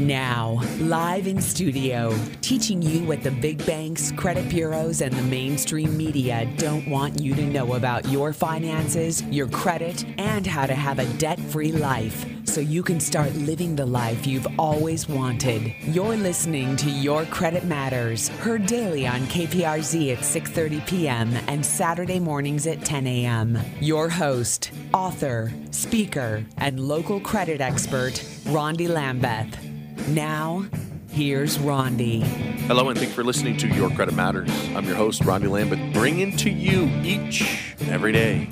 Now, live in studio, teaching you what the big banks, credit bureaus, and the mainstream media don't want you to know about your finances, your credit, and how to have a debt-free life so you can start living the life you've always wanted. You're listening to Your Credit Matters, heard daily on KPRZ at 6:30 p.m. and Saturday mornings at 10 a.m. Your host, author, speaker, and local credit expert, Rondi Lambeth. Now, here's Rondi. Hello, and thank you for listening to Your Credit Matters. I'm your host, Rondi Lambeth, bringing to you each and every day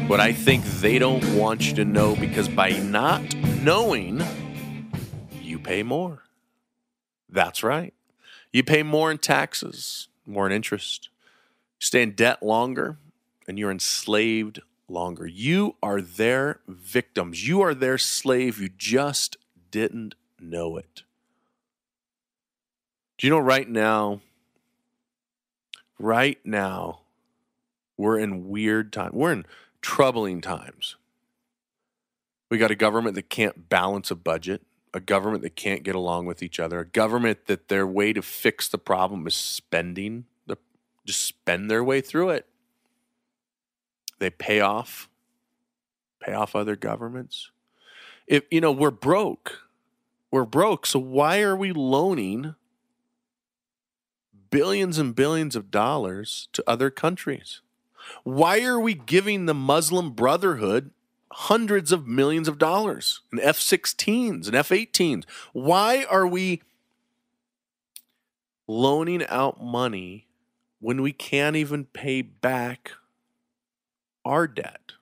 what I think they don't want you to know, because by not knowing, you pay more. That's right. You pay more in taxes, more in interest. You stay in debt longer, and you're enslaved longer. You are their victims. You are their slave. You just didn't know it. Do you know right now, we're in weird times. We're in troubling times. We got a government that can't balance a budget, a government that can't get along with each other, a government that their way to fix the problem is spending, just spend their way through it. They pay off other governments. We're broke. We're broke. So why are we loaning billions and billions of dollars to other countries? Why are we giving the Muslim Brotherhood hundreds of millions of dollars in F-16s and F-18s? Why are we loaning out money when we can't even pay back our debt?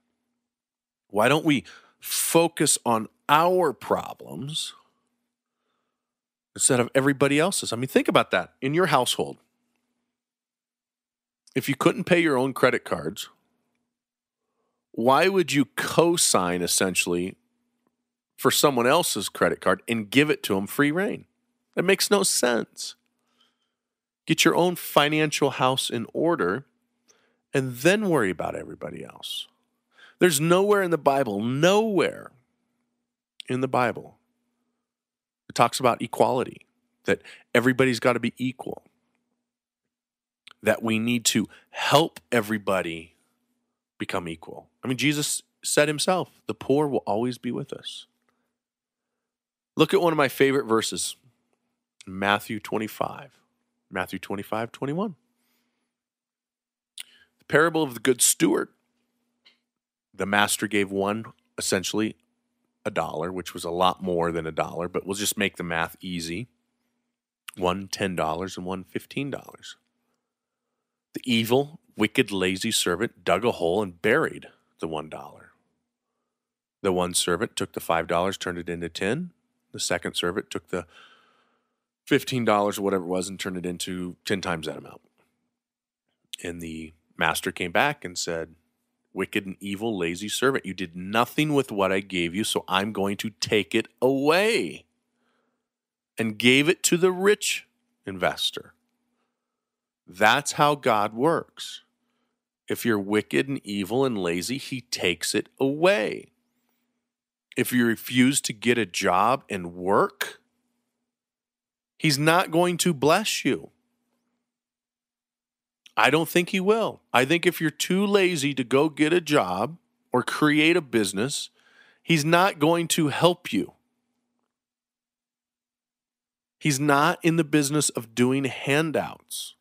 Why don't we focus on our problems instead of everybody else's? I mean, think about that. In your household, if you couldn't pay your own credit cards, why would you co-sign essentially for someone else's credit card and give it to them free rein? That makes no sense. Get your own financial house in order and then worry about everybody else. There's nowhere in the Bible, it talks about equality, that everybody's got to be equal, that we need to help everybody become equal. I mean, Jesus said himself, the poor will always be with us. Look at one of my favorite verses, Matthew 25, 21. The parable of the good steward. The master gave one, essentially, $1, which was a lot more than $1, but we'll just make the math easy. One $10 and one $15. The evil, wicked, lazy servant dug a hole and buried the $1. The one servant took the $5, turned it into 10. The second servant took the $15 or whatever it was and turned it into 10 times that amount. And the master came back and said, wicked and evil, lazy servant, you did nothing with what I gave you, so I'm going to take it away. And gave it to the rich investor. That's how God works. If you're wicked and evil and lazy, he takes it away. If you refuse to get a job and work, he's not going to bless you. I don't think he will. I think if you're too lazy to go get a job or create a business, he's not going to help you. He's not in the business of doing handouts.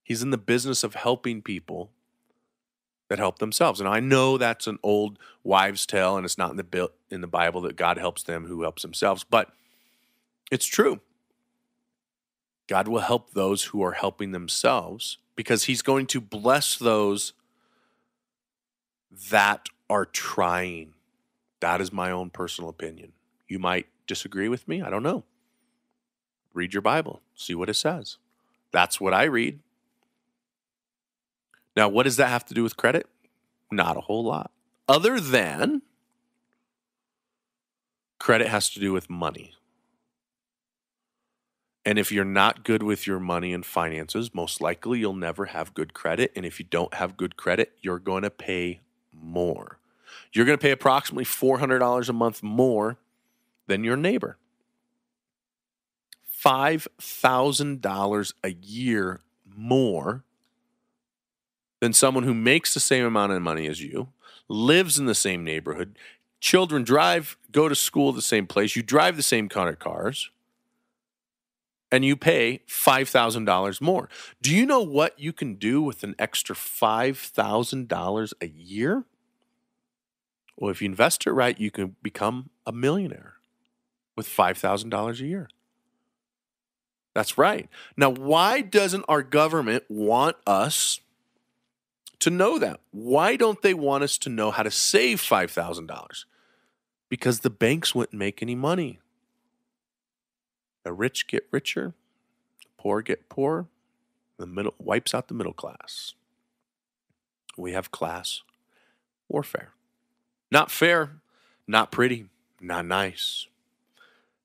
He's in the business of helping people that help themselves. And I know that's an old wives' tale, and it's not in the Bible that God helps them who helps themselves, but it's true. God will help those who are helping themselves because he's going to bless those that are trying. That is my own personal opinion. You might disagree with me. I don't know. Read your Bible. See what it says. That's what I read. Now, what does that have to do with credit? Not a whole lot. Other than credit has to do with money. And if you're not good with your money and finances, most likely you'll never have good credit. And if you don't have good credit, you're going to pay more. You're going to pay approximately $400 a month more than your neighbor. $5,000 a year more than someone who makes the same amount of money as you, lives in the same neighborhood, children go to school the same place, you drive the same kind of cars, and you pay $5,000 more. Do you know what you can do with an extra $5,000 a year? Well, if you invest it right, you can become a millionaire with $5,000 a year. That's right. Now, why doesn't our government want us to know that? Why don't they want us to know how to save $5,000? Because the banks wouldn't make any money. The rich get richer, the poor get poorer, the middle wipes out the middle class. We have class warfare. Not fair, not pretty, not nice.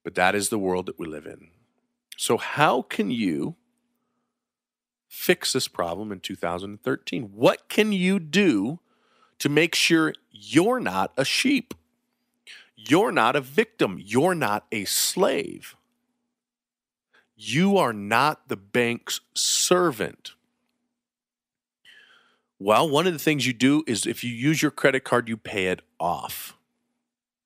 But that is the world that we live in. So how can you fix this problem in 2013? What can you do to make sure you're not a sheep? You're not a victim. You're not a slave. You are not the bank's servant. Well, one of the things you do is if you use your credit card, you pay it off.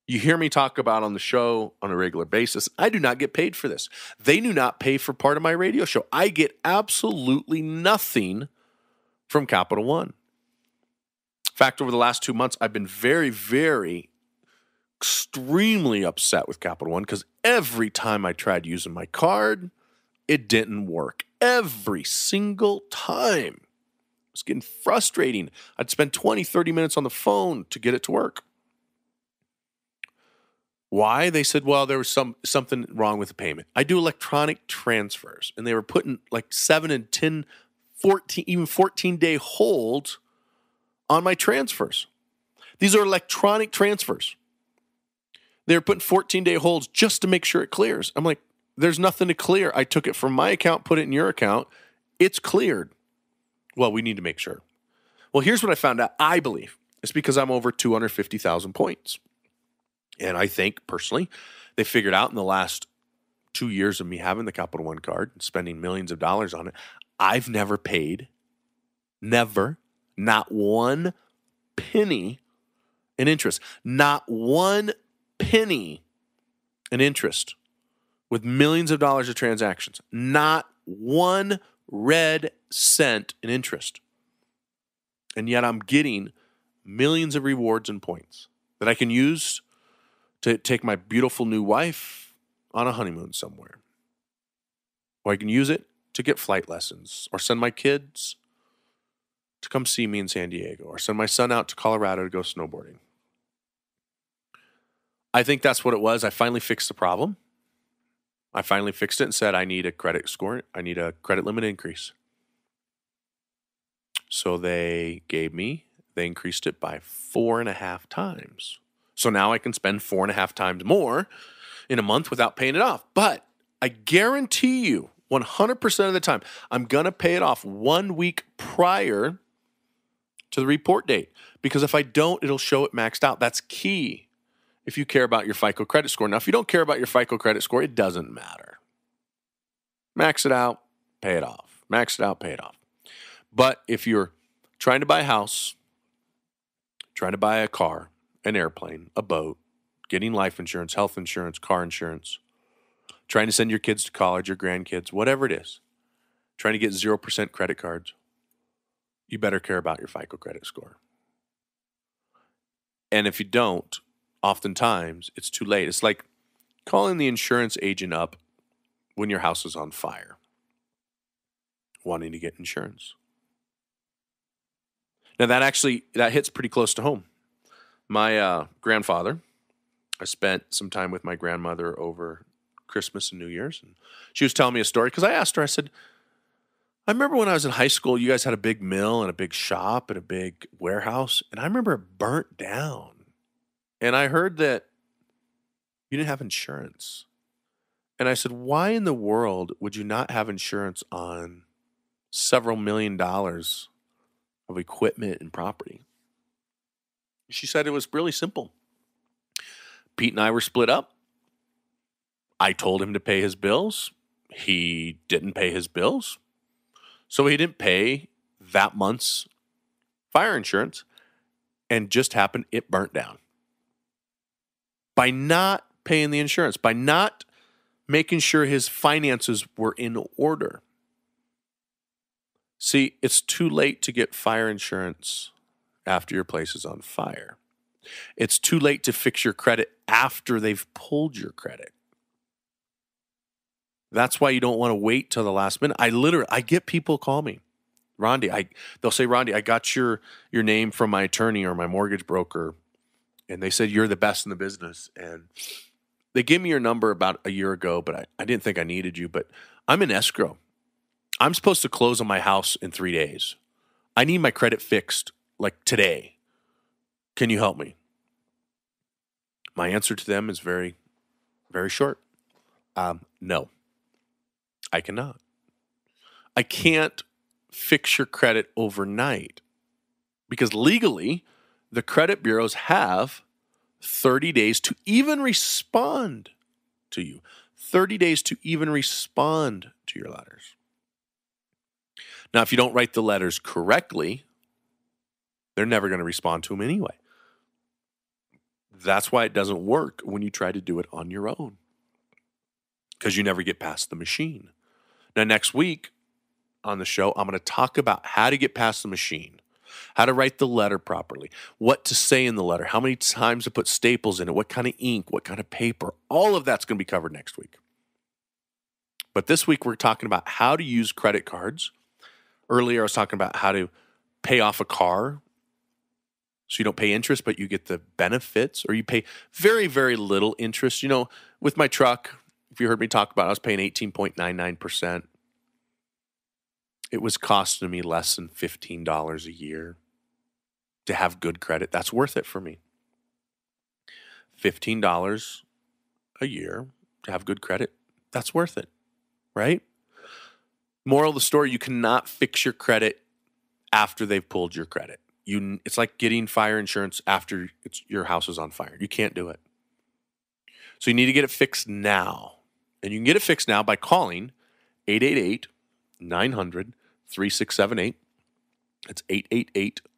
You hear me talk about on the show on a regular basis. I do not get paid for this. They do not pay for part of my radio show. I get absolutely nothing from Capital One. In fact, over the last 2 months, I've been very, very extremely upset with Capital One because every time I tried using my card, it didn't work. Every single time. It was getting frustrating. I'd spend 20, 30 minutes on the phone to get it to work. Why? They said, well, there was something wrong with the payment. I do electronic transfers, and they were putting like 7 and 10, 14, even 14-day holds on my transfers. These are electronic transfers. They were putting 14-day holds just to make sure it clears. I'm like, there's nothing to clear. I took it from my account, put it in your account. It's cleared. Well, we need to make sure. Well, here's what I found out. I believe it's because I'm over 250,000 points. And I think, personally, they figured out in the last 2 years of me having the Capital One card and spending millions of dollars on it, I've never paid, not one penny in interest. Not one penny in interest with millions of dollars of transactions. Not one red cent in interest. And yet I'm getting millions of rewards and points that I can use to take my beautiful new wife on a honeymoon somewhere. Or I can use it to get flight lessons or send my kids to come see me in San Diego or send my son out to Colorado to go snowboarding. I think that's what it was. I finally fixed the problem. I finally fixed it and said, I need a credit score. I need a credit limit increase. So they increased it by 4.5 times. So now I can spend 4.5 times more in a month without paying it off. But I guarantee you 100% of the time, I'm going to pay it off 1 week prior to the report date. Because if I don't, it'll show it maxed out. That's key if you care about your FICO credit score. Now, if you don't care about your FICO credit score, it doesn't matter. Max it out, pay it off. Max it out, pay it off. But if you're trying to buy a house, trying to buy a car, an airplane, a boat, getting life insurance, health insurance, car insurance, trying to send your kids to college, your grandkids, whatever it is, trying to get 0% credit cards, you better care about your FICO credit score. And if you don't, oftentimes it's too late. It's like calling the insurance agent up when your house is on fire, wanting to get insurance. Now that hits pretty close to home. My grandfather, I spent some time with my grandmother over Christmas and New Year's. And she was telling me a story because I asked her, I said, I remember when I was in high school, you guys had a big mill and a big shop and a big warehouse. And I remember it burnt down. And I heard that you didn't have insurance. And I said, why in the world would you not have insurance on several $1 million of equipment and property? She said it was really simple. Pete and I were split up. I told him to pay his bills. He didn't pay his bills. So he didn't pay that month's fire insurance, and just happened it burnt down. By not paying the insurance, by not making sure his finances were in order. See, it's too late to get fire insurance after your place is on fire. It's too late to fix your credit after they've pulled your credit. That's why you don't want to wait till the last minute. I get people call me, Rondi. They'll say, Rondi, I got your name from my attorney or my mortgage broker, and they said you're the best in the business. And they gave me your number about a year ago, but I didn't think I needed you. But I'm in escrow. I'm supposed to close on my house in 3 days. I need my credit fixed like today. Can you help me? My answer to them is very, very short. No, I cannot. I can't fix your credit overnight because legally, the credit bureaus have 30 days to even respond to you. 30 days to even respond to your letters. Now, if you don't write the letters correctly, they're never going to respond to them anyway. That's why it doesn't work when you try to do it on your own, because you never get past the machine. Now, next week on the show, I'm going to talk about how to get past the machine, how to write the letter properly, what to say in the letter, how many times to put staples in it, what kind of ink, what kind of paper. All of that's going to be covered next week. But this week, we're talking about how to use credit cards. Earlier, I was talking about how to pay off a car so you don't pay interest, but you get the benefits, or you pay very, very little interest. You know, with my truck, if you heard me talk about it, I was paying 18.99%. It was costing me less than $15 a year to have good credit. That's worth it for me. $15 a year to have good credit, that's worth it, right? Moral of the story, you cannot fix your credit after they've pulled your credit. It's like getting fire insurance after your house is on fire. You can't do it. So you need to get it fixed now. And you can get it fixed now by calling 888-900-3678. It's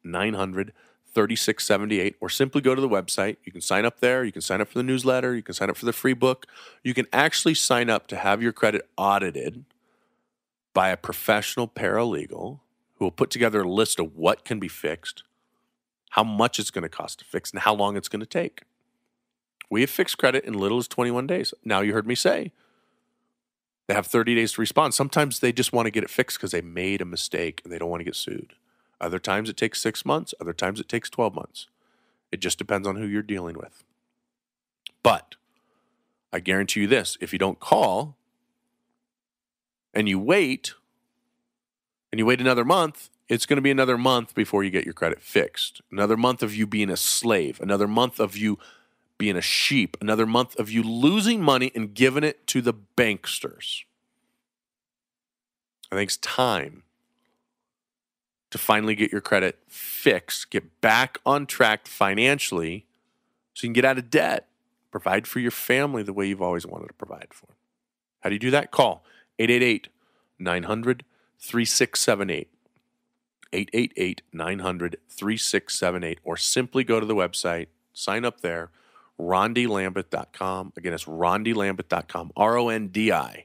888-900-3678. Or simply go to the website. You can sign up there. You can sign up for the newsletter. You can sign up for the free book. You can actually sign up to have your credit audited by a professional paralegal who will put together a list of what can be fixed, how much it's going to cost to fix, and how long it's going to take. We have fixed credit in little as 21 days. Now, you heard me say they have 30 days to respond. Sometimes they just want to get it fixed because they made a mistake and they don't want to get sued. Other times it takes 6 months. Other times it takes 12 months. It just depends on who you're dealing with. But I guarantee you this, if you don't call and you wait another month, it's going to be another month before you get your credit fixed. Another month of you being a slave. Another month of you being a sheep. Another month of you losing money and giving it to the banksters. I think it's time to finally get your credit fixed, get back on track financially so you can get out of debt, provide for your family the way you've always wanted to provide for. How do you do that? Call 888-900-3678. 888-900-3678, or simply go to the website, sign up there, rondilambeth.com. Again, it's rondilambeth.com, RONDILAMBE.com.